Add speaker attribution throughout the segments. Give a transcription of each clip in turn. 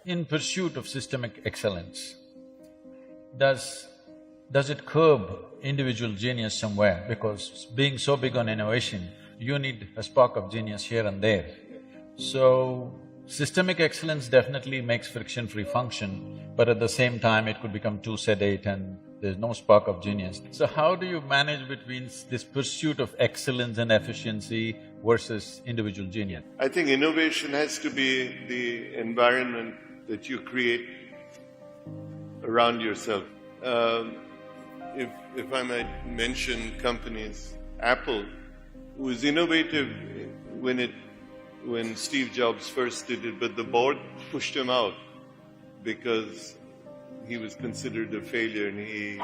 Speaker 1: in pursuit of systemic excellence, does… does it curb individual genius somewhere? Because being so big on innovation, you need a spark of genius here and there. So, systemic excellence definitely makes friction-free function, but at the same time it could become too sedate and there's no spark of genius. So how do you manage between this pursuit of excellence and efficiency versus individual genius?
Speaker 2: I think innovation has to be the environment that you create around yourself. If I might mention companies, Apple, who was innovative when Steve Jobs first did it, but the board pushed him out because he was considered a failure and he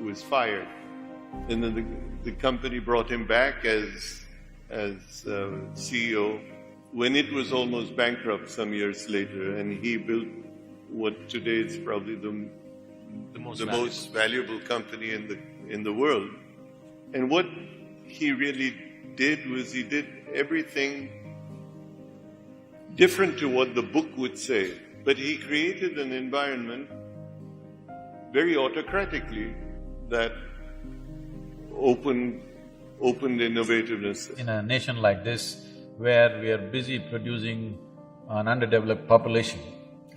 Speaker 2: was fired. And then the company brought him back as CEO when it was almost bankrupt some years later, and he built what today is probably the most valuable company in the world. And what he really did was he did everything different to what the book would say, but he created an environment very autocratically that opened innovativeness.
Speaker 1: In a nation like this, where we are busy producing an underdeveloped population,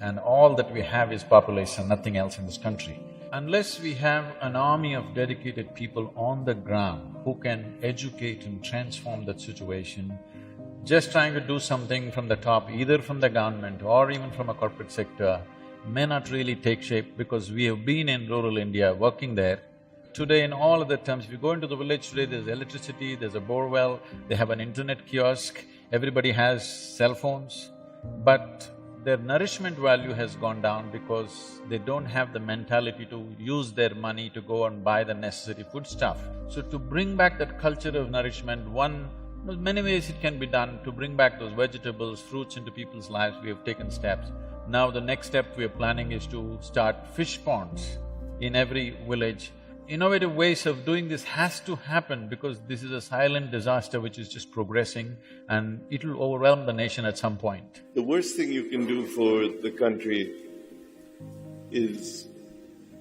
Speaker 1: and all that we have is population, nothing else in this country. Unless we have an army of dedicated people on the ground who can educate and transform that situation, just trying to do something from the top, either from the government or even from a corporate sector, may not really take shape, because we have been in rural India working there. Today, in all other terms, if you go into the village today, there's electricity, there's a bore well, they have an internet kiosk, everybody has cell phones, but their nourishment value has gone down because they don't have the mentality to use their money to go and buy the necessary foodstuff. So to bring back that culture of nourishment, there's many ways it can be done. To bring back those vegetables, fruits into people's lives, we have taken steps. Now the next step we are planning is to start fish ponds in every village. Innovative ways of doing this has to happen, because this is a silent disaster which is just progressing and it'll overwhelm the nation at some point.
Speaker 2: The worst thing you can do for the country is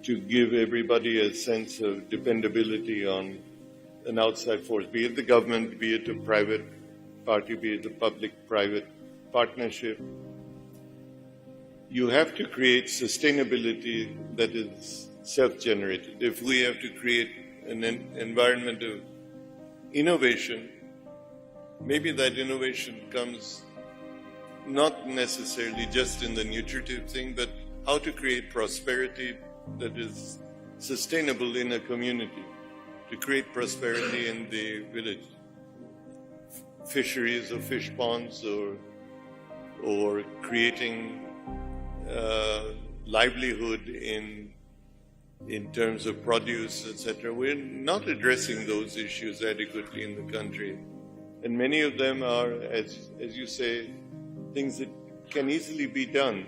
Speaker 2: to give everybody a sense of dependability on an outside force, be it the government, be it a private party, be it a public-private partnership. You have to create sustainability that is self-generated. If we have to create an environment of innovation, maybe that innovation comes not necessarily just in the nutritive thing, but how to create prosperity that is sustainable in a community, to create prosperity in the village. Fisheries or fish ponds or creating livelihood in terms of produce, etc. We're not addressing those issues adequately in the country. And many of them are, as you say, things that can easily be done.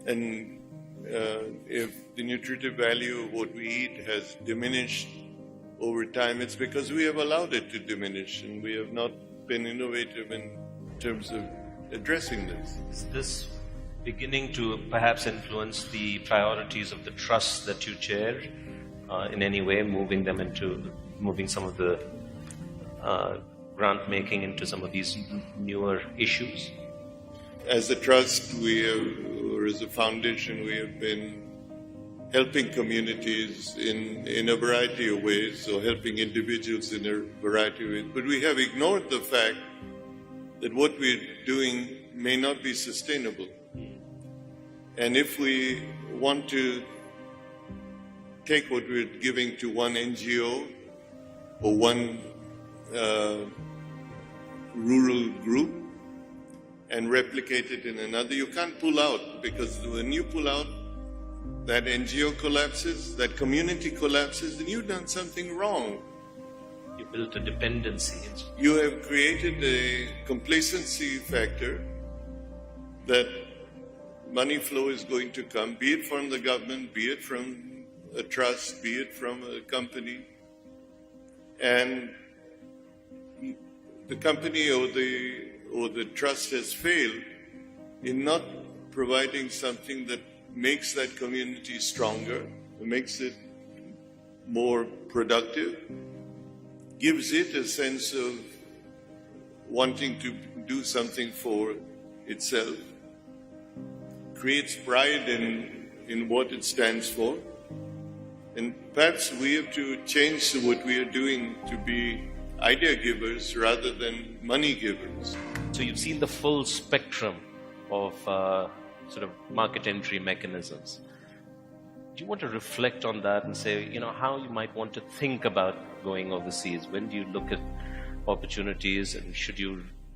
Speaker 2: And if the nutritive value of what we eat has diminished over time, it's because we have allowed it to diminish and we have not been innovative in terms of addressing this.
Speaker 3: Is this beginning to perhaps influence the priorities of the trusts that you chair in any way, moving some of the grant making into some of these newer issues?
Speaker 2: As a trust, or as a foundation, we have been helping communities in a variety of ways, so helping individuals in a variety of ways. But we have ignored the fact that what we're doing may not be sustainable. And if we want to take what we're giving to one NGO or one rural group and replicate it in another, you can't pull out, because when you pull out, that NGO collapses, that community collapses, then you've done something wrong.
Speaker 3: You built a dependency.
Speaker 2: You have created a complacency factor that money flow is going to come, be it from the government, be it from a trust, be it from a company. And the company or the trust has failed in not providing something that makes that community stronger, makes it more productive, gives it a sense of wanting to do something for itself, creates pride in what it stands for. And perhaps we have to change what we are doing to be idea givers rather than money givers.
Speaker 3: So you've seen the full spectrum of sort of market entry mechanisms. Do you want to reflect on that and say, how you might want to think about going overseas? When do you look at opportunities, and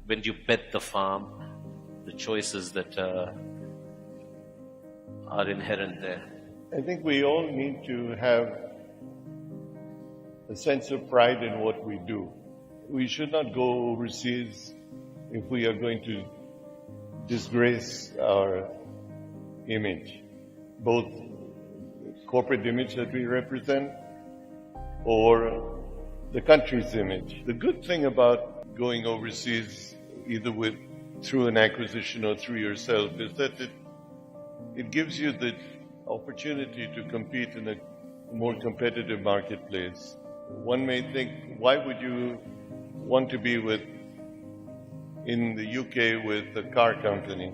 Speaker 3: when do you bet the farm? The choices that are inherent there.
Speaker 2: I think we all need to have a sense of pride in what we do. We should not go overseas if we are going to disgrace our image, both corporate image that we represent or the country's image. The good thing about going overseas, either through an acquisition or through yourself, is that it gives you the opportunity to compete in a more competitive marketplace. One may think, why would you want to be in the UK with a car company?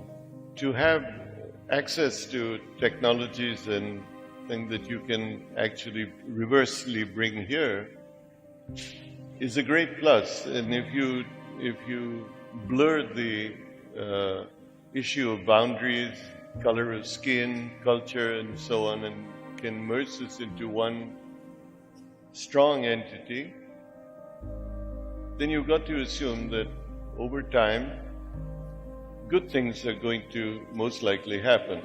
Speaker 2: To have access to technologies and things that you can actually reversely bring here is a great plus. And if you blur the issue of boundaries, color of skin, culture, and so on, and can merge this into one strong entity, then you've got to assume that over time, good things are going to most likely happen.